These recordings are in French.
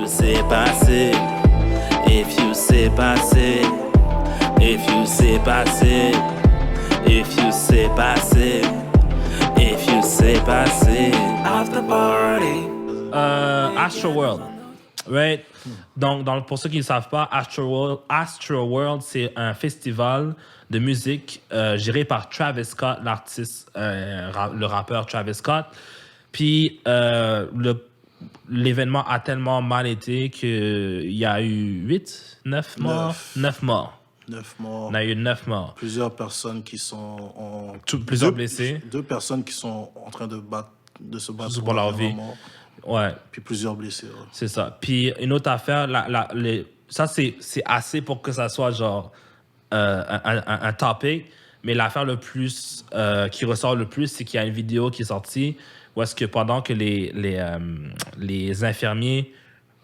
you say passer, if you say passer, if you say passer, if you say passer, if you say passer, after party. Astroworld, right? Donc, pour ceux qui ne savent pas, Astroworld, c'est un festival de musique géré par Travis Scott, l'artiste, le rappeur Travis Scott. Puis, l'événement a tellement mal été qu'il y a eu 9 morts. 9 morts. 9 morts. On a eu 9 morts. Plusieurs personnes qui sont plusieurs blessés. 2 personnes qui sont en train de se battre pour leur vie. Mort. Ouais. Puis plusieurs blessés. Ouais. C'est ça. Puis une autre affaire, ça c'est assez pour que ça soit genre un topic, mais l'affaire le plus qui ressort le plus, c'est qu'il y a une vidéo qui est sortie où est-ce que pendant que les infirmiers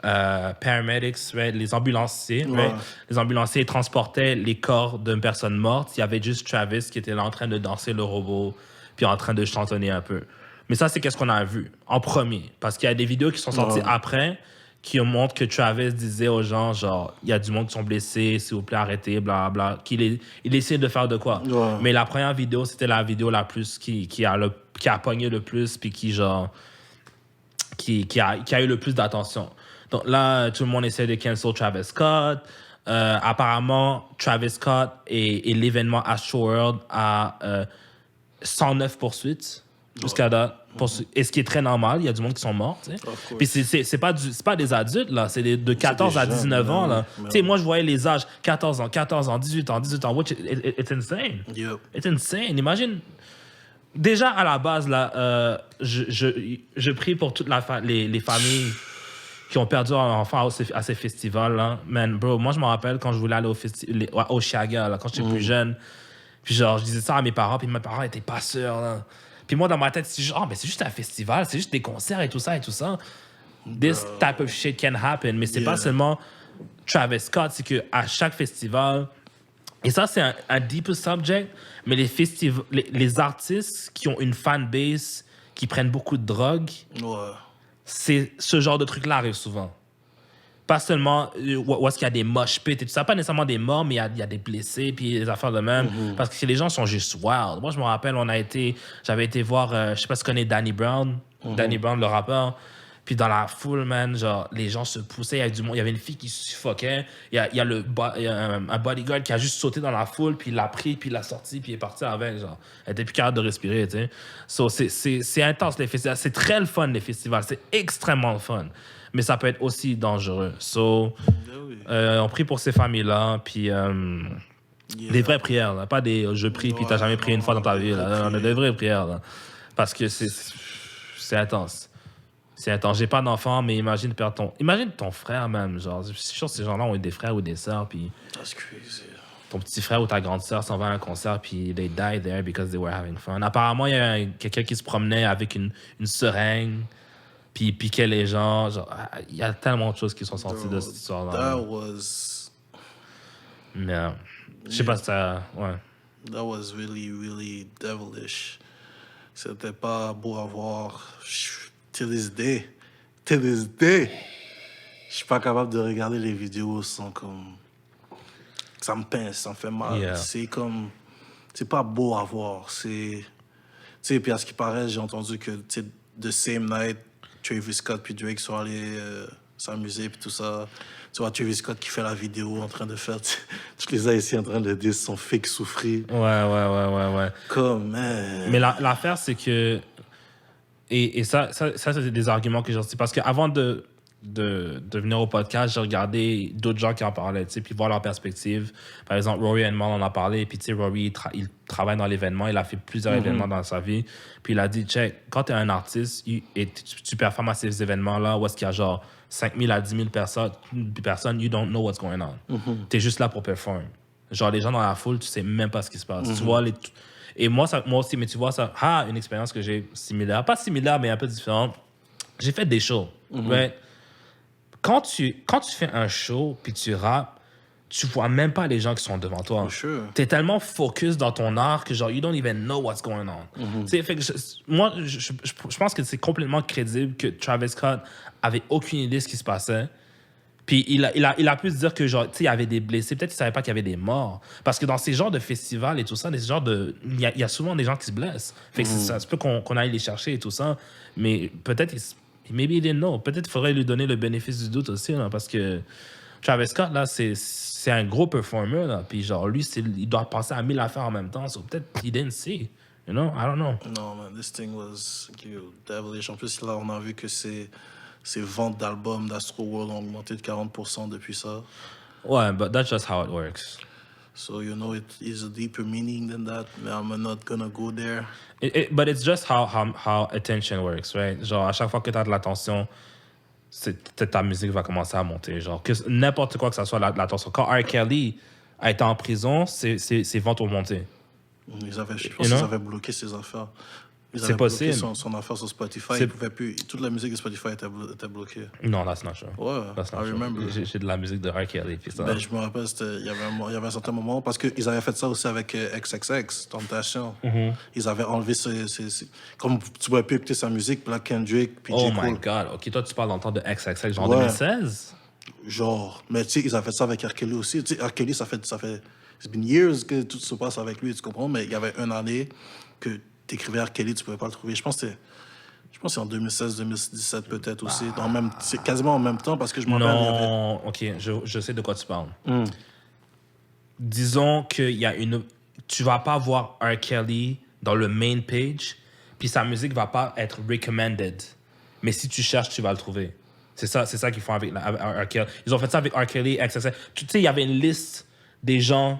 paramedics, right, les ambulanciers, right, les ambulanciers transportaient les corps d'une personne morte, il y avait juste Travis qui était là en train de danser le robot puis en train de chantonner un peu. Mais ça, c'est qu'est-ce qu'on a vu en premier. Parce qu'il y a des vidéos qui sont sorties après qui montrent que Travis disait aux gens, genre, il y a du monde qui sont blessés, s'il vous plaît, arrêtez, blablabla. Il essayait de faire de quoi. Ouais. Mais la première vidéo, c'était la vidéo la plus qui a pogné le plus puis qui a eu le plus d'attention. Donc là, tout le monde essaie de cancel Travis Scott. Apparemment, Travis Scott et l'événement Astroworld a 109 poursuites jusqu'à date. Et ce qui est très normal, il y a du monde qui sont morts. Puis c'est pas des adultes, là. C'est de 14 à 19 ans. Là. Moi, je voyais les âges 14 ans, 18 ans, which it's insane. Yep. It's insane. Imagine. Déjà, à la base, là, je prie pour toutes les familles qui ont perdu un enfant à ces festivals-là. Man, bro, moi, je me rappelle quand je voulais aller au Chiaga, là, quand j'étais plus jeune. Puis genre, je disais ça à mes parents, puis mes parents étaient pas sûrs, là. Puis moi, dans ma tête, c'est genre, mais c'est juste un festival, c'est juste des concerts et tout ça. This type of shit can happen. Mais c'est pas seulement Travis Scott, c'est qu'à chaque festival, et ça, c'est un deeper subject, mais les artistes qui ont une fanbase, qui prennent beaucoup de drogue, c'est ce genre de truc-là arrive souvent. Pas seulement où est-ce qu'il y a des mosh pits et tout ça, pas nécessairement des morts, mais il y a des blessés puis des affaires de même. Parce que les gens sont juste wild. Moi, je me rappelle, j'avais été voir, je sais pas si tu connais Danny Brown, Danny Brown, le rappeur. Puis dans la foule, man, genre, les gens se poussaient, il y avait du monde, il y avait une fille qui suffoquait. Il y a un bodyguard qui a juste sauté dans la foule, puis il l'a pris, puis il l'a sorti, puis il est parti avec, genre. Elle était plus capable de respirer, tu sais. So, c'est intense, les festivals. C'est très le fun, les festivals. C'est extrêmement le fun. Mais ça peut être aussi dangereux. So, on prie pour ces familles-là, puis des vraies prières, là. Pas des « je prie » puis t'as jamais prié une fois dans ta vie, là. On a des vraies prières, là. Parce que c'est intense. C'est intense. J'ai pas d'enfant, mais imagine ton frère, même. Genre, je suis sûr que ces gens-là ont des frères ou des sœurs, puis That's crazy. Ton petit frère ou ta grande sœur s'en va à un concert, puis they died there because they were having fun. Apparemment, il y a quelqu'un qui se promenait avec une seringue, puis il piquait les gens. Il y a tellement de choses qui sont sorties de cette histoire-là. That was... Mais je sais pas si ça... Ouais. That was really, really devilish. C'était pas beau à voir. To this day, je suis pas capable de regarder les vidéos sans comme... Ça me pince, ça me fait mal. Yeah. C'est comme... C'est pas beau à voir. C'est... Tu sais, puis à ce qui paraît, j'ai entendu que, tu sais, the same night, Travis Scott puis Drake sont allés s'amuser puis tout ça. Tu vois, Travis Scott qui fait la vidéo en train de faire... Tous les Haïtiens en train de dire son fake souffrir. Ouais. Comme, man. Mais l'affaire, c'est que... Et ça c'est des arguments que j'ai reçus. Parce qu'avant de venir au podcast, j'ai regardé d'autres gens qui en parlaient, tu sais, puis voir leur perspective. Par exemple, Rory Henman en a parlé, puis tu sais, Rory, il travaille dans l'événement, il a fait plusieurs événements dans sa vie, puis il a dit, check, quand t'es un artiste et tu performes à ces événements-là, où est-ce qu'il y a genre 5 000 à 10 000 personnes, you don't know what's going on. T'es juste là pour performer. Genre, les gens dans la foule, tu sais même pas ce qui se passe. Tu vois, et moi aussi, mais tu vois, ça, une expérience que j'ai similaire, pas similaire, mais un peu différente. J'ai fait des shows, right? Quand tu fais un show puis tu rappes, tu vois même pas les gens qui sont devant toi. Sure. T'es tellement focus dans ton art que genre you don't even know what's going on. Fait que moi, je pense que c'est complètement crédible que Travis Scott avait aucune idée de ce qui se passait. Puis il a pu se dire que, genre, tu sais, il y avait des blessés. Peut-être qu'il savait pas qu'il y avait des morts. Parce que dans ces genres de festivals et tout ça, il y a souvent des gens qui se blessent. Fait que ça se peut qu'on aille les chercher et tout ça. Mais peut-être, maybe he didn't know. Peut-être qu'il faudrait lui donner le bénéfice du doute aussi, là, parce que Travis Scott, là, c'est un gros performer, là. Puis genre, lui, il doit passer à 1000 affaires en même temps. So peut-être he didn't see. You know? I don't know. Non, man, this thing was devilish. En plus, là, on a vu que ses ventes d'albums d'Astro World ont augmenté de 40% depuis ça. Ouais, but that's just how it works. So, you know, it is a deeper meaning than that. Mais I'm not gonna go there. But it's just how attention works, right? Genre, à chaque fois que tu as de l'attention, ta musique va commencer à monter. Genre, que n'importe quoi que ça soit l'attention. Quand R. Kelly a été en prison, ses ventes ont monté. Je pense qu'ils avaient bloqué ses affaires. Ils avaient possible. bloqué son affaire sur Spotify. Ils pouvaient plus. Toute la musique de Spotify était bloquée. Non, that's not true. Ouais, That's not I true. remember. J'ai de la musique de R. Kelly. Puis ça. Ben, je me rappelle, il y avait un certain moment, parce qu'ils avaient fait ça aussi avec XXX, Tentation. Ils avaient enlevé comme tu pouvais plus écouter sa musique, Black Kendrick, puis Oh J. my Cole. God. OK, toi, tu parles dans le temps de XXX, genre Ouais. 2016? Genre, mais tu sais, ils avaient fait ça avec R. Kelly aussi. Tu sais, R. Kelly, ça fait it's been years que tout se passe avec lui, tu comprends? Mais il y avait une année que t'écrivais R. Kelly, tu pouvais pas le trouver. Je pense que c'est en 2016-2017 peut-être aussi. C'est quasiment en même temps, parce que je me rappelle, il y avait... Non, OK, je sais de quoi tu parles. Disons qu'il y a tu vas pas voir R. Kelly dans le main page, puis sa musique va pas être recommended. Mais si tu cherches, tu vas le trouver. C'est ça qu'ils font avec R. Kelly. Ils ont fait ça avec R. Kelly, XXX. Tu sais, il y avait une liste des gens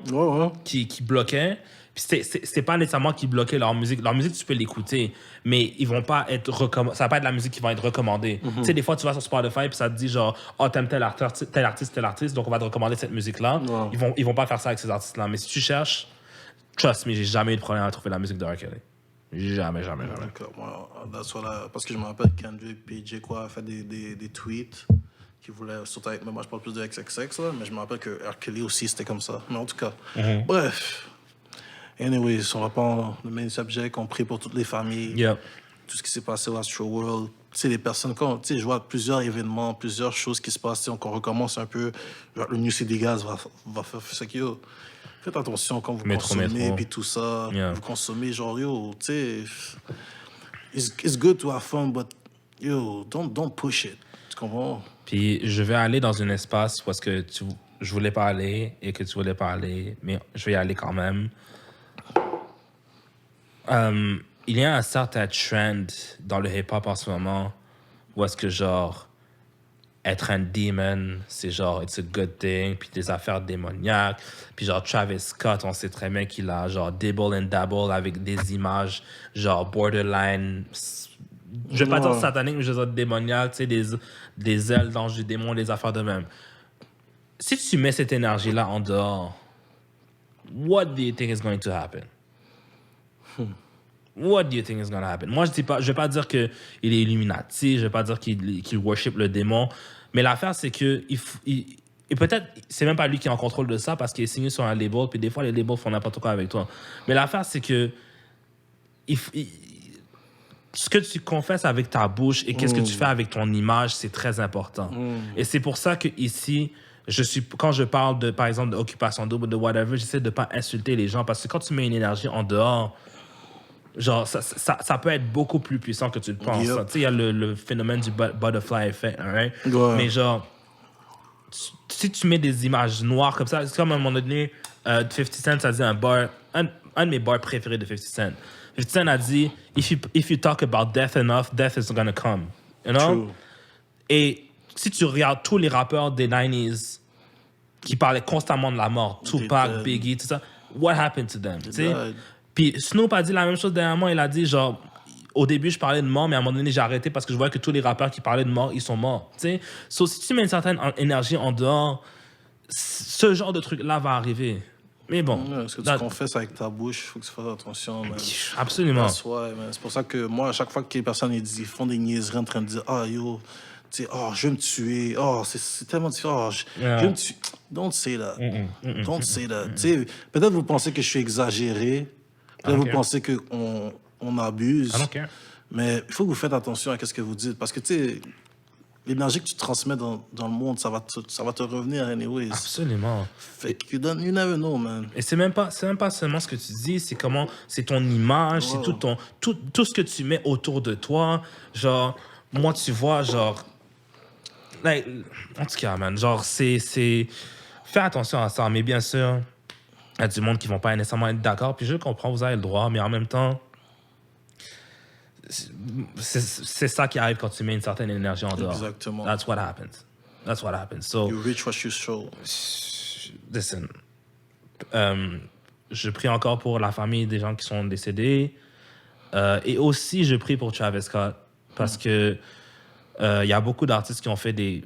qui bloquaient. Puis c'est pas nécessairement qu'ils bloquaient leur musique. Leur musique, tu peux l'écouter, mais ils vont pas être ça va pas être la musique qui va être recommandée. Tu sais, des fois, tu vas sur Spotify puis ça te dit genre, oh, t'aimes tel artiste, donc on va te recommander cette musique-là. Ils vont pas faire ça avec ces artistes-là. Mais si tu cherches, trust me, j'ai jamais eu de problème à trouver la musique de R. Kelly. Jamais. D'accord. Parce que je me rappelle Kendrick et J. Cole a fait des tweets qui voulaient sauter avec moi. Moi, je parle plus de XXX, là, mais je me rappelle que R. Kelly aussi, c'était comme ça. Mais en tout cas, bref. Anyways, on va pas le main subject. On prie pour toutes les familles. Yep. Tout ce qui s'est passé au Astro World. Tu sais, les personnes, je vois plusieurs événements, plusieurs choses qui se passent. On recommence un peu. Genre, le New City Gas va faire ce qu'il y a. Faites attention quand vous consommez, puis tout ça. Yeah. Vous consommez, genre, yo, tu sais, it's good to have fun, but yo, don't push it. Tu comprends? Puis je vais aller dans un espace parce que je voulais pas aller et que tu voulais pas aller, mais je vais y aller quand même. Il y a un certain trend dans le hip-hop en ce moment où est-ce que, genre, être un demon, c'est genre, it's a good thing, puis des affaires démoniaques. Puis genre, Travis Scott, on sait très bien qu'il a, genre, dibble and dabble avec des images, genre, borderline... Je vais pas dire satanique, mais je vais dire démoniaque, tu sais, des ailes d'ange du démon, des affaires de même. Si tu mets cette énergie-là en dehors, what do you think is going to happen? What do you think is going to happen? Moi, je vais pas dire qu'il est Illuminati, je vais pas dire qu'il worship le démon, mais l'affaire, c'est que et peut-être, c'est même pas lui qui est en contrôle de ça parce qu'il est signé sur un label, puis des fois, les labels font n'importe quoi avec toi. Mais l'affaire, c'est que ce que tu confesses avec ta bouche et qu'est-ce que tu fais avec ton image, c'est très important. Et c'est pour ça que ici, quand je parle de, par exemple, d'occupation double, de whatever, j'essaie de pas insulter les gens parce que quand tu mets une énergie en dehors, genre, ça peut être beaucoup plus puissant que tu le penses. Yep. Tu sais, il y a le phénomène du butterfly effect, right? Ouais. Mais genre, si tu mets des images noires comme ça, c'est comme à un moment donné, 50 Cent, ça dit un de mes bars préférés de 50 Cent. 50 Cent a dit, if you talk about death enough, death is gonna come. You know? True. Et si tu regardes tous les rappeurs des 90s qui parlaient constamment de la mort, Tupac, Biggie, tout ça, what happened to them? Tu sais? Puis Snoop a dit la même chose dernièrement. Il a dit, genre, au début, je parlais de mort, mais à un moment donné, j'ai arrêté parce que je voyais que tous les rappeurs qui parlaient de mort, ils sont morts. Tu sais? So, si tu mets une certaine énergie en dehors, ce genre de truc-là va arriver. Mais bon. Ouais, ce que tu confesses avec ta bouche, il faut que tu fasses attention. Man. Absolument. C'est pour ça que moi, à chaque fois que les personnes ils font des niaiseries en train de dire, ah yo, tu sais, oh, je vais me tuer, oh, c'est tellement différent, je vais me tuer. Don't say that. Don't say that. Tu sais, peut-être vous pensez que je suis exagéré. Peut-être vous pensez qu'on abuse. I don't care. Mais il faut que vous faites attention à ce que vous dites. Parce que, tu sais, l'énergie que tu transmets dans le monde, ça va te revenir anyways. Absolument. Fait que you never know, man. Et c'est même pas seulement ce que tu dis, c'est comment, c'est ton image, c'est tout ce que tu mets autour de toi. Genre, moi, tu vois, genre, like, en tout cas, man, genre, c'est, fais attention à ça, mais bien sûr, il y a du monde qui vont pas nécessairement être d'accord, puis je comprends, vous avez le droit, mais en même temps, c'est ça qui arrive quand tu mets une certaine énergie en dehors. Exactement. That's what happens. That's what happens. So, You reach what you show. listen, je prie encore pour la famille des gens qui sont décédés. Et aussi, je prie pour Travis Scott. Parce que il y a beaucoup d'artistes qui ont fait des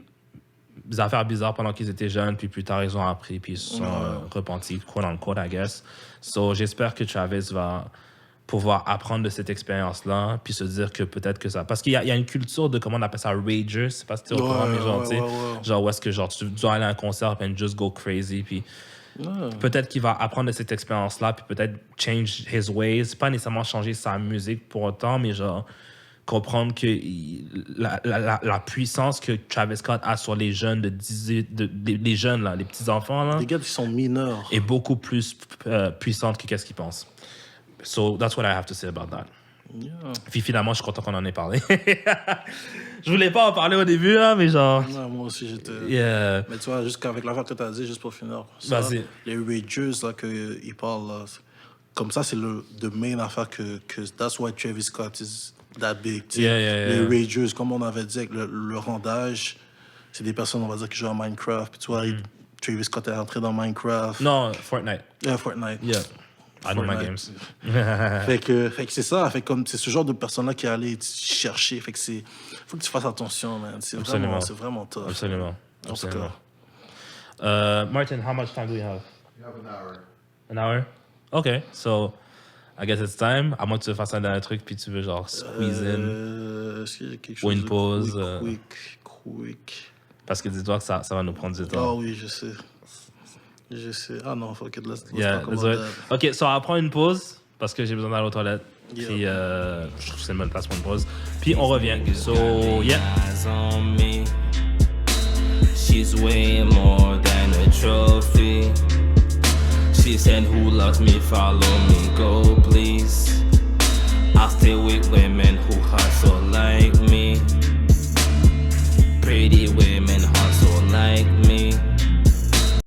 affaires bizarres pendant qu'ils étaient jeunes, puis plus tard, ils ont appris, puis ils se sont repentis, quote unquote, I guess. So, j'espère que Travis va pouvoir apprendre de cette expérience-là, puis se dire que peut-être que ça... Parce qu'il y a une culture de, comment on appelle ça, rager, c'est pas si tu es au courant, mais genre, tu sais, genre, où est-ce que genre, tu dois aller à un concert and just go crazy, puis peut-être qu'il va apprendre de cette expérience-là, puis peut-être change his ways, pas nécessairement changer sa musique pour autant, mais genre, comprendre que la puissance que Travis Scott a sur les jeunes les jeunes, là, les petits-enfants, là, Les gars qui sont mineurs. est beaucoup plus puissante que qu'est-ce qu'ils pensent. So, that's what I have to say about that. Yeah. Puis finalement, je suis content qu'on en ait parlé. Je voulais pas en parler au début, hein, mais genre... Ouais, moi aussi, j'étais... Yeah. Mais tu vois, jusqu'avec l'affaire que tu as dit, juste pour finir, ça, Vas-y. les ragers, là, qu'ils parlent, là, comme ça, c'est the main affaire que that's why Travis Scott is that big. Tu sais. Les ragers, comme on avait dit avec le randage, c'est des personnes, on va dire, qui jouent à Minecraft. Puis tu vois, Travis Scott est rentré dans Minecraft. Non, Fortnite. Yeah, Fortnite. Yeah. I know my Fortnite. games. Fait que c'est ça. Fait comme c'est ce genre de personne-là qui est allé chercher. Fait que faut que tu fasses attention, man. C'est vraiment tough. Absolument. En tout cas. Martin, how much time do we have? You have an hour. An hour? Okay, so I guess it's time. À moins que tu fasses un dernier truc puis tu veux genre squeeze in. Est-ce qu'il y a quelque Ou chose une de pause, quick. Parce que dis-toi que ça va nous prendre du Ah temps. oui, je sais. Ah non, fuck it, let's Yeah, talk it's about right. that. Ok, so on va prendre une pause parce que j'ai besoin d'aller aux toilettes. Yeah. Puis je trouve que c'est une bonne place pour une pause. Puis on revient. So, yeah. Eyes on me. She's way more than a trophy. She said, who loves me, follow me, go please. I stay with women who hustle like